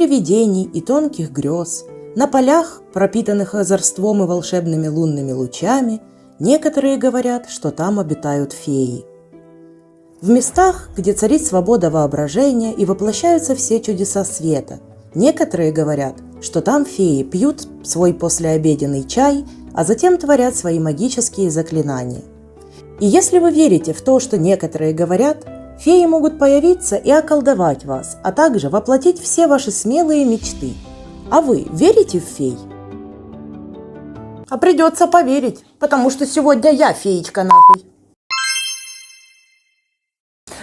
море видений и тонких грез, на полях, пропитанных озорством и волшебными лунными лучами, некоторые говорят, что там обитают феи. В местах, где царит свобода воображения и воплощаются все чудеса света, некоторые говорят, что там феи пьют свой послеобеденный чай, а затем творят свои магические заклинания. И если вы верите в то, что некоторые говорят, феи могут появиться и околдовать вас, а также воплотить все ваши смелые мечты. А вы верите в фей? А придется поверить, потому что сегодня я феечка нахуй.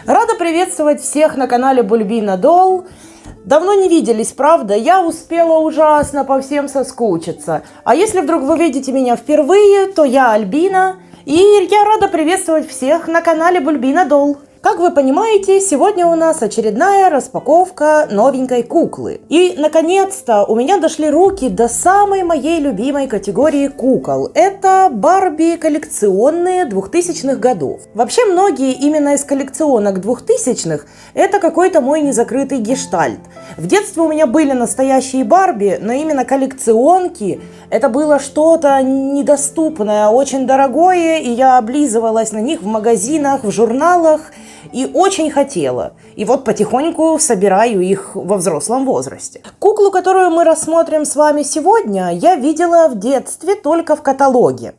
Рада приветствовать всех на канале Бульбина Долл. Давно не виделись, правда? Я успела ужасно по всем соскучиться. А если вдруг вы видите меня впервые, то я Альбина, и я рада приветствовать всех на канале Бульбина Долл. Как вы понимаете, сегодня у нас очередная распаковка новенькой куклы. И, наконец-то, у меня дошли руки до самой моей любимой категории кукол. Это Барби коллекционные 2000-х годов. Вообще, многие именно из коллекционок 2000-х это какой-то мой незакрытый гештальт. В детстве у меня были настоящие Барби, но именно коллекционки это было что-то недоступное, очень дорогое, и я облизывалась на них в магазинах, в журналах. И очень хотела. И вот потихоньку собираю их во взрослом возрасте. Куклу, которую мы рассмотрим с вами сегодня, я видела в детстве только в каталоге.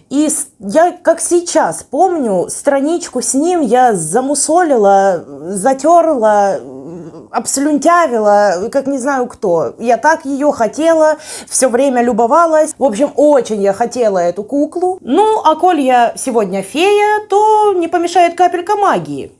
И я, как сейчас помню, страничку с ним я замусолила, затерла, обслюнтявила, как не знаю кто. Я так ее хотела, все время любовалась. В общем, очень я хотела эту куклу. Ну, а коль я сегодня фея, то не помешает капелька магии.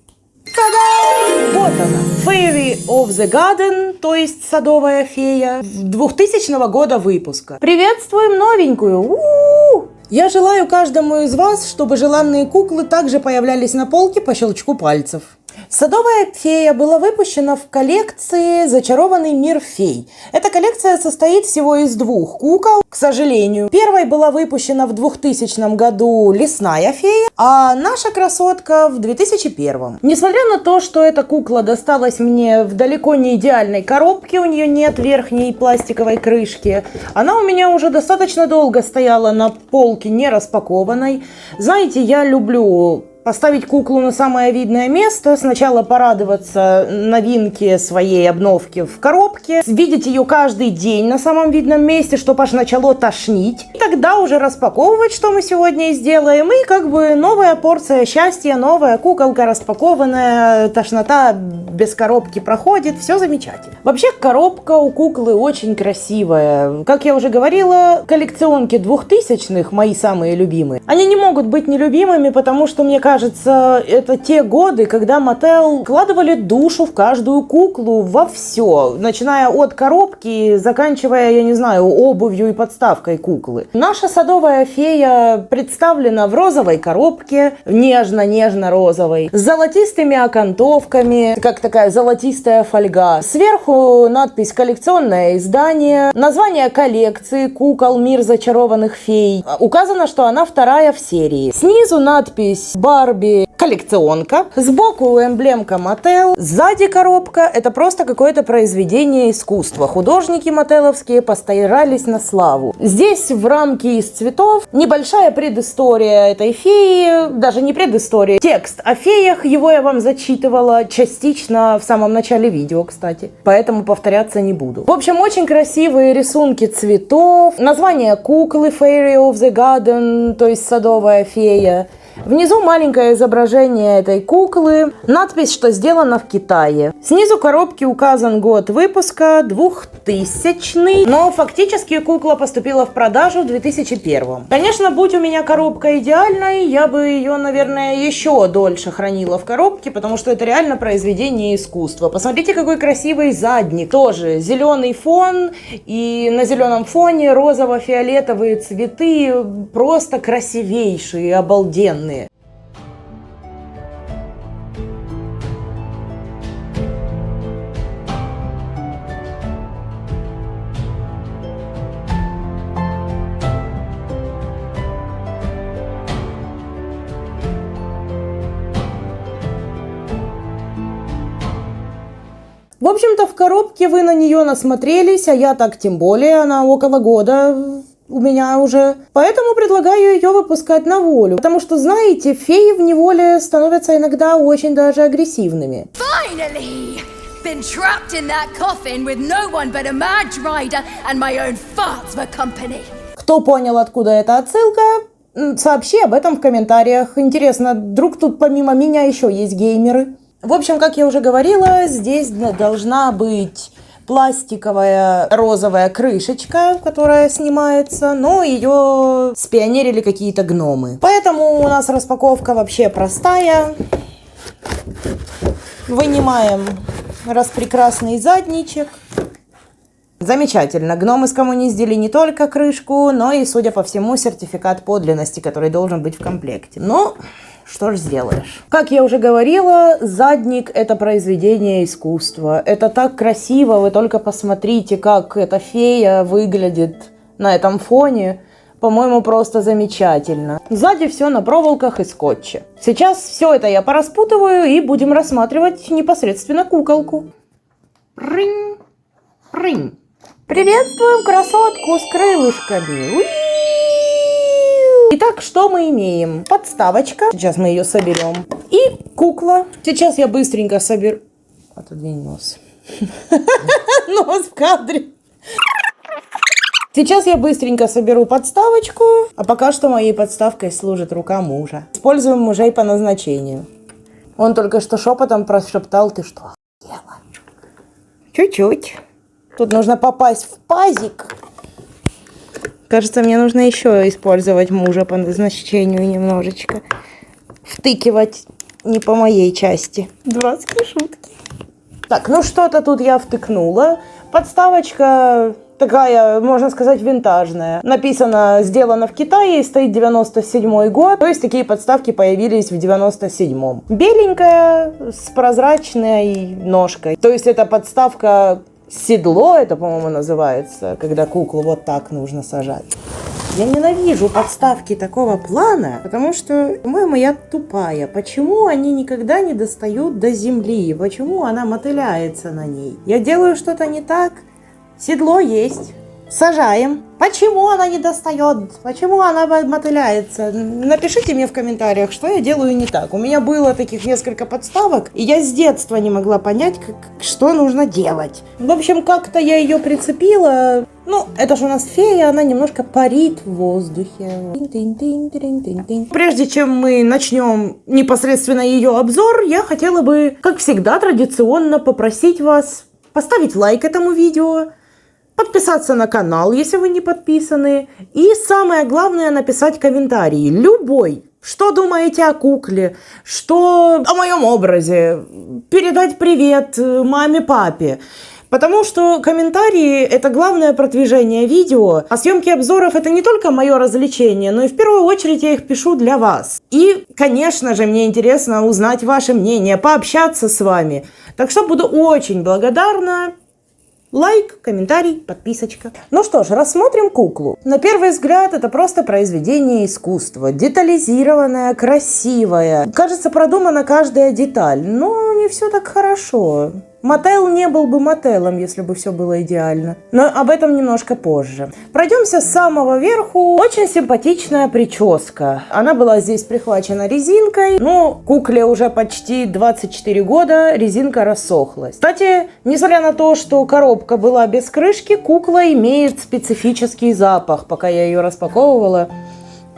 Та-дам! Вот она, Fairy of the Garden, то есть садовая фея, 2000 года выпуска. Приветствуем новенькую! У-у-у! Я желаю каждому из вас, чтобы желанные куклы также появлялись на полке по щелчку пальцев. Садовая фея была выпущена в коллекции «Зачарованный мир фей». Эта коллекция состоит всего из двух кукол, к сожалению. Первой была выпущена в 2000 году «Лесная фея», а наша красотка в 2001. Несмотря на то, что эта кукла досталась мне в далеко не идеальной коробке, у нее нет верхней пластиковой крышки, она у меня уже достаточно долго стояла на полке не распакованной. Знаете, я люблю поставить куклу на самое видное место, сначала порадоваться новинке своей обновки в коробке, видеть ее каждый день на самом видном месте, чтобы аж начало тошнить. И тогда уже распаковывать, что мы сегодня и сделаем. И как бы новая порция счастья, новая куколка распакованная, тошнота без коробки проходит, все замечательно. Вообще коробка у куклы очень красивая. Как я уже говорила, коллекционки 2000-х, мои самые любимые, они не могут быть нелюбимыми, потому что, мне кажется, это те годы, когда Mattel вкладывали душу в каждую куклу, во все, начиная от коробки, заканчивая, я не знаю, обувью и подставкой куклы. Наша садовая фея представлена в розовой коробке, нежно-нежно-розовой, с золотистыми окантовками, как такая золотистая фольга. Сверху надпись «Коллекционное издание», название коллекции кукол «Мир зачарованных фей». Указано, что она вторая в серии. Снизу надпись «Барби коллекционка», сбоку эмблемка Mattel, сзади коробка. Это просто какое-то произведение искусства. Художники маттеловские постарались на славу. Здесь в рамке из цветов небольшая предыстория этой феи, даже не предыстория, текст о феях, его я вам зачитывала частично в самом начале видео, кстати, поэтому повторяться не буду. В общем, очень красивые рисунки цветов, название куклы Fairy of the Garden, то есть садовая фея. Внизу маленькое изображение этой куклы, надпись, что сделано в Китае. Снизу коробки указан год выпуска, 2000, но фактически кукла поступила в продажу в 2001. Конечно, будь у меня коробка идеальной, я бы ее, наверное, еще дольше хранила в коробке, потому что это реально произведение искусства. Посмотрите, какой красивый задник. Тоже зеленый фон, и на зеленом фоне розово-фиолетовые цветы, просто красивейшие, обалденные. В общем-то, в коробке вы на нее насмотрелись, а я так тем более, она около года у меня уже. Поэтому предлагаю ее выпускать на волю. Потому что, знаете, феи в неволе становятся иногда очень даже агрессивными. Finally! Been trapped in that coffin with no one but a mad rider and my own farts for company. Кто понял, откуда эта отсылка, сообщи об этом в комментариях. Интересно, вдруг тут помимо меня еще есть геймеры? В общем, как я уже говорила, здесь должна быть пластиковая розовая крышечка, которая снимается, но ее спионерили какие-то гномы. Поэтому у нас распаковка вообще простая. Вынимаем распрекрасный задничек. Замечательно. Гномы скоммуниздили не только крышку, но и, судя по всему, сертификат подлинности, который должен быть в комплекте. Ну, что ж сделаешь. Как я уже говорила, задник – это произведение искусства. Это так красиво, вы только посмотрите, как эта фея выглядит на этом фоне. По-моему, просто замечательно. Сзади все на проволоках и скотче. Сейчас все это я пораспутываю и будем рассматривать непосредственно куколку. Рынь, рынь. Приветствуем красотку с крылышками. Уи! Итак, что мы имеем? Подставочка. Сейчас мы ее соберем. И кукла. Сейчас я быстренько соберу... Отодвинь нос. Нос в кадре. Сейчас я быстренько соберу подставочку, а пока что моей подставкой служит рука мужа. Используем мужей по назначению. Он только что шепотом прошептал: ты что, охуела? Чуть-чуть. Тут нужно попасть в пазик. Кажется, мне нужно еще использовать мужа по назначению немножечко. Втыкивать не по моей части. Дурацкие шутки. Так, ну что-то тут я втыкнула. Подставочка такая, можно сказать, винтажная. Написано «Сделано в Китае» и стоит 97-й год. То есть такие подставки появились в 97-м. Беленькая, с прозрачной ножкой. То есть это подставка седло, это, по-моему, называется, когда куклу вот так нужно сажать. Я ненавижу подставки такого плана, потому что, по-моему, я тупая. Почему они никогда не достают до земли? Почему она мотыляется на ней? Я делаю что-то не так? Седло есть. Сажаем. Почему она не достает? Почему она мотыляется? Напишите мне в комментариях, что я делаю не так. У меня было таких несколько подставок, и я с детства не могла понять, что нужно делать. В общем, как-то я ее прицепила. Ну, это же у нас фея, она немножко парит в воздухе. Прежде чем мы начнем непосредственно ее обзор, я хотела бы, как всегда, традиционно попросить вас поставить лайк этому видео, подписаться на канал, если вы не подписаны. И самое главное, написать комментарий. Любой. Что думаете о кукле? Что о моем образе? Передать привет маме, папе. Потому что комментарии – это главное продвижение видео. А съемки обзоров – это не только мое развлечение, но и в первую очередь я их пишу для вас. И, конечно же, мне интересно узнать ваше мнение, пообщаться с вами. Так что буду очень благодарна. Лайк, комментарий, подписочка. Ну что ж, рассмотрим куклу. На первый взгляд это просто произведение искусства. Детализированное, красивое. Кажется, продумана каждая деталь. Но не все так хорошо. Мотел не был бы мотелом, если бы все было идеально. Но об этом немножко позже. Пройдемся с самого верху. Очень симпатичная прическа. Она была здесь прихвачена резинкой. Но кукле уже почти 24 года, резинка рассохлась. Кстати, несмотря на то, что коробка была без крышки, кукла имеет специфический запах. Пока я ее распаковывала,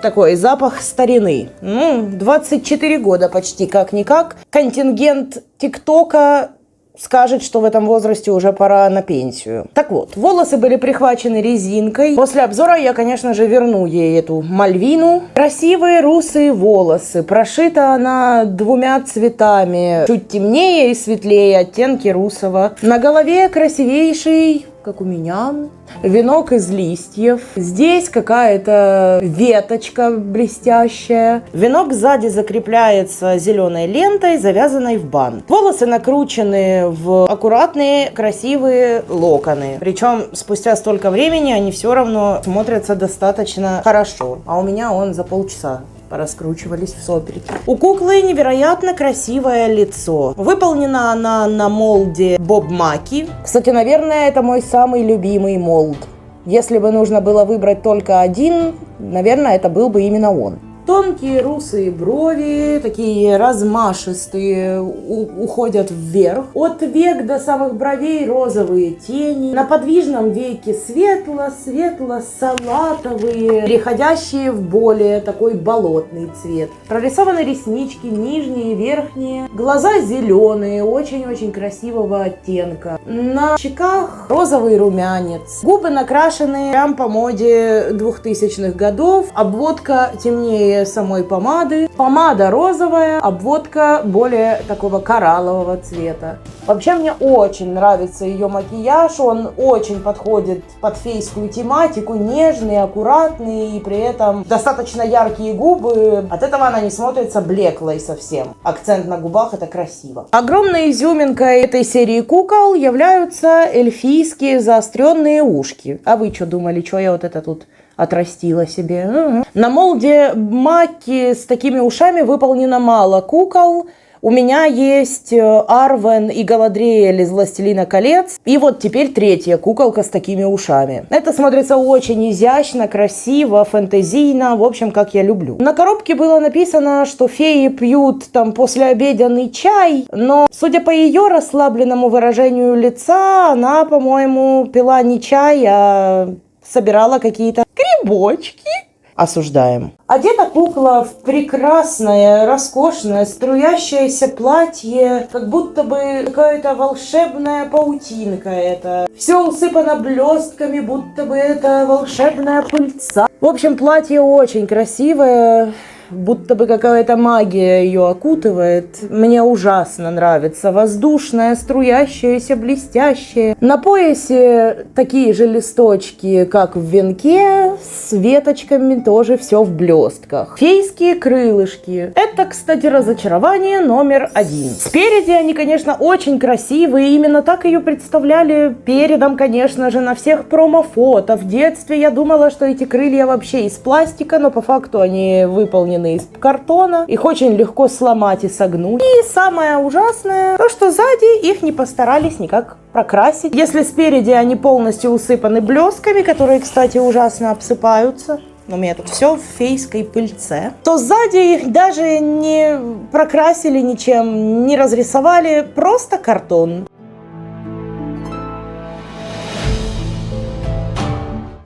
такой запах старины. 24 года почти как-никак. Контингент ТикТока скажет, что в этом возрасте уже пора на пенсию. Так вот, волосы были прихвачены резинкой. После обзора я, конечно же, верну ей эту Мальвину. Красивые русые волосы. Прошита она 2 цветами. Чуть темнее и светлее оттенки русого. На голове красивейший, как у меня, венок из листьев. Здесь какая-то веточка блестящая. Венок сзади закрепляется зеленой лентой, завязанной в бант. Волосы накручены в аккуратные, красивые локоны. Причем спустя столько времени они все равно смотрятся достаточно хорошо. А у меня он за полчаса пораскручивались в соперке. У куклы невероятно красивое лицо. Выполнена она на молде Боб Маки. Кстати, наверное, это мой самый любимый молд. Если бы нужно было выбрать только один, наверное, это был бы именно он. Тонкие русые брови, такие размашистые, уходят вверх. От век до самых бровей розовые тени. На подвижном веке светло-салатовые, переходящие в более такой болотный цвет. Прорисованы реснички, нижние и верхние. Глаза зеленые, очень-очень красивого оттенка. На щеках розовый румянец. Губы накрашены прям по моде 2000-х годов. Обводка темнее самой помады. Помада розовая, обводка более такого кораллового цвета. Вообще мне очень нравится ее макияж, он очень подходит под фейскую тематику, нежный, аккуратный и при этом достаточно яркие губы. От этого она не смотрится блеклой совсем. Акцент на губах — это красиво. Огромной изюминкой этой серии кукол являются эльфийские заостренные ушки. А вы что думали, что я вот это тут отрастила себе? На молде Маки с такими ушами выполнено мало кукол. У меня есть Арвен и Галадриэль из «Властелина колец». И вот теперь третья куколка с такими ушами. Это смотрится очень изящно, красиво, фэнтезийно. В общем, как я люблю. На коробке было написано, что феи пьют там послеобеденный чай. Но, судя по ее расслабленному выражению лица, она, по-моему, пила не чай, а собирала какие-то грибочки. Осуждаем. Одета кукла в прекрасное, роскошное, струящееся платье, как будто бы какая-то волшебная паутинка это. Все усыпано блестками, будто бы это волшебная пыльца. В общем, платье очень красивое, будто бы какая-то магия ее окутывает. Мне ужасно нравится. Воздушное, струящееся, блестящее. На поясе такие же листочки, как в венке, с веточками, тоже все в блестках. Фейские крылышки. Это, кстати, разочарование номер 1. Спереди они, конечно, очень красивые. Именно так ее представляли передом, конечно же, на всех промо-фото. В детстве я думала, что эти крылья вообще из пластика, но по факту они выполнены из картона, их очень легко сломать и согнуть. И самое ужасное, то что сзади их не постарались никак прокрасить. Если спереди они полностью усыпаны блестками, которые, кстати, ужасно обсыпаются, у меня тут все в фейской пыльце, то сзади их даже не прокрасили ничем, не разрисовали, просто картон.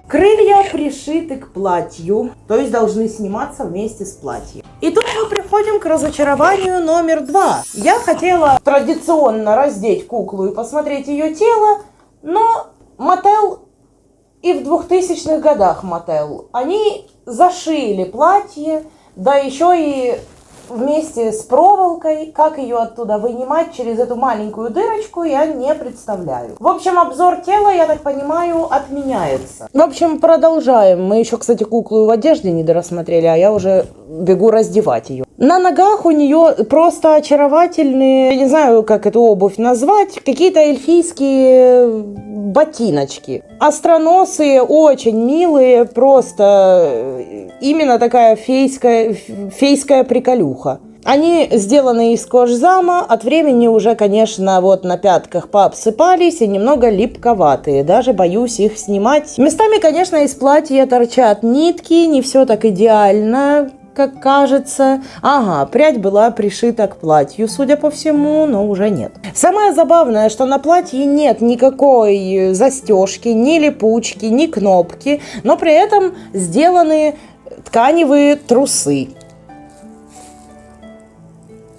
Крылья пришиты к платью, то есть должны сниматься вместе с платьем. И тут мы приходим к разочарованию номер 2. Я хотела традиционно раздеть куклу и посмотреть ее тело, но Mattel и в 2000-х годах Mattel, они зашили платье, да еще и вместе с проволокой. Как ее оттуда вынимать через эту маленькую дырочку, я не представляю. В общем, обзор тела, я так понимаю, отменяется. В общем, продолжаем. Мы еще, кстати, куклу в одежде не дорассмотрели, а я уже бегу раздевать ее. На ногах у нее просто очаровательные, я не знаю, как эту обувь назвать, какие-то эльфийские ботиночки. Остроносые, очень милые, просто именно такая фейская приколюха. Они сделаны из кожзама, от времени уже, конечно, вот на пятках пообсыпались и немного липковатые. Даже боюсь их снимать. Местами, конечно, из платья торчат нитки, не все так идеально, как кажется. Ага, прядь была пришита к платью, судя по всему, но уже нет. Самое забавное, что на платье нет никакой застежки, ни липучки, ни кнопки, но при этом сделаны тканевые трусы.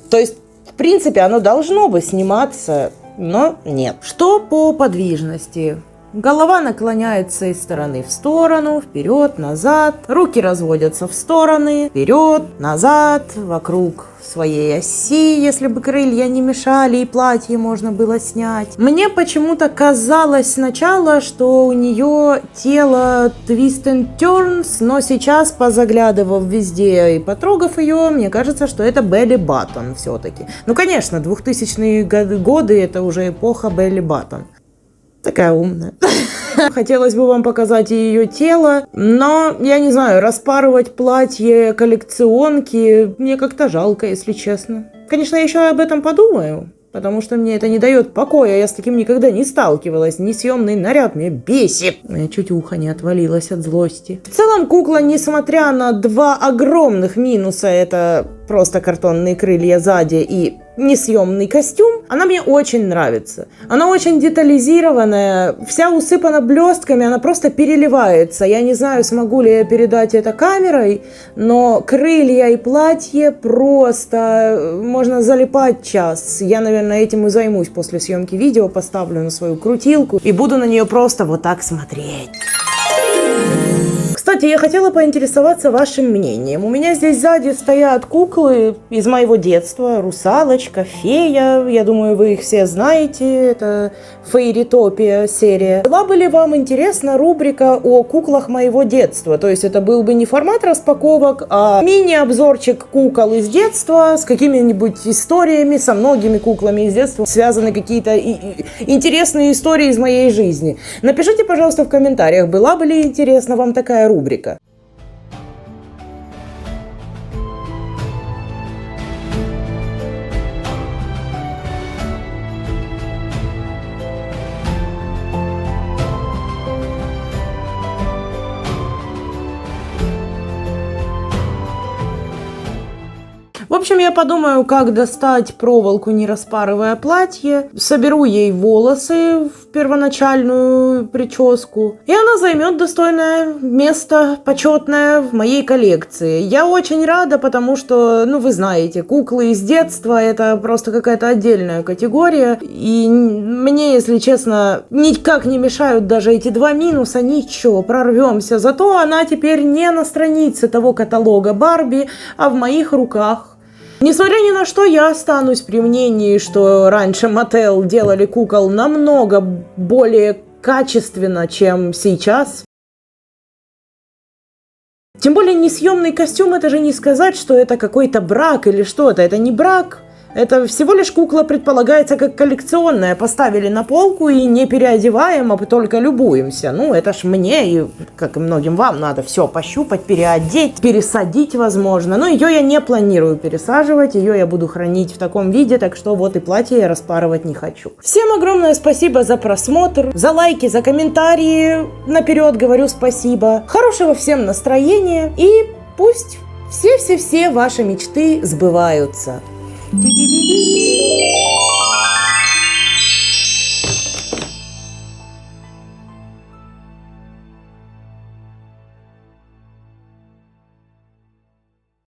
То есть, в принципе, оно должно бы сниматься, но нет. Что по подвижности? Голова наклоняется из стороны в сторону, вперед, назад. Руки разводятся в стороны, вперед, назад, вокруг своей оси, если бы крылья не мешали и платье можно было снять. Мне почему-то казалось сначала, что у нее тело twist and turns, но сейчас, позаглядывав везде и потрогав ее, мне кажется, что это belly button все-таки. Ну, конечно, 2000-е годы это уже эпоха belly button. Такая умная. Хотелось бы вам показать ее тело, но, я не знаю, распарывать платье коллекционки мне как-то жалко, если честно. Конечно, я еще об этом подумаю, потому что мне это не дает покоя, я с таким никогда не сталкивалась. Несъемный наряд меня бесит. У меня чуть ухо не отвалилось от злости. В целом, кукла, несмотря на два огромных минуса, это просто картонные крылья сзади и несъемный костюм, она мне очень нравится. Она очень детализированная, вся усыпана блестками, она просто переливается. Я не знаю, смогу ли я передать это камерой, но крылья и платье просто можно залипать час. Я, наверное, этим и займусь после съемки видео, поставлю на свою крутилку и буду на нее просто вот так смотреть. Кстати, я хотела поинтересоваться вашим мнением. У меня здесь сзади стоят куклы из моего детства. Русалочка, фея. Я думаю, вы их все знаете. Это Фейритопия серия. Была бы ли вам интересна рубрика о куклах моего детства? То есть это был бы не формат распаковок, а мини-обзорчик кукол из детства с какими-нибудь историями, со многими куклами из детства. Связаны какие-то интересные истории из моей жизни. Напишите, пожалуйста, в комментариях, была бы ли интересна вам такая рубрика. В общем, я подумаю, как достать проволоку, не распарывая платье. Соберу ей волосы в первоначальную прическу. И она займет достойное место, почетное в моей коллекции. Я очень рада, потому что, вы знаете, куклы из детства это просто какая-то отдельная категория. И мне, если честно, никак не мешают даже эти два минуса. Ничего, прорвемся. Зато она теперь не на странице того каталога Барби, а в моих руках. Несмотря ни на что, я останусь при мнении, что раньше Mattel делали кукол намного более качественно, чем сейчас. Тем более несъемный костюм, это же не сказать, что это какой-то брак или что-то. Это не брак. Это всего лишь кукла предполагается как коллекционная. Поставили на полку и не переодеваем, а только любуемся. Это ж мне и, как и многим вам, надо все пощупать, переодеть, пересадить, возможно. Но ее я не планирую пересаживать, ее я буду хранить в таком виде, так что вот и платье я распарывать не хочу. Всем огромное спасибо за просмотр, за лайки, за комментарии. Наперед говорю спасибо. Хорошего всем настроения и пусть все-все-все ваши мечты сбываются. Ди-ди-ди-ди.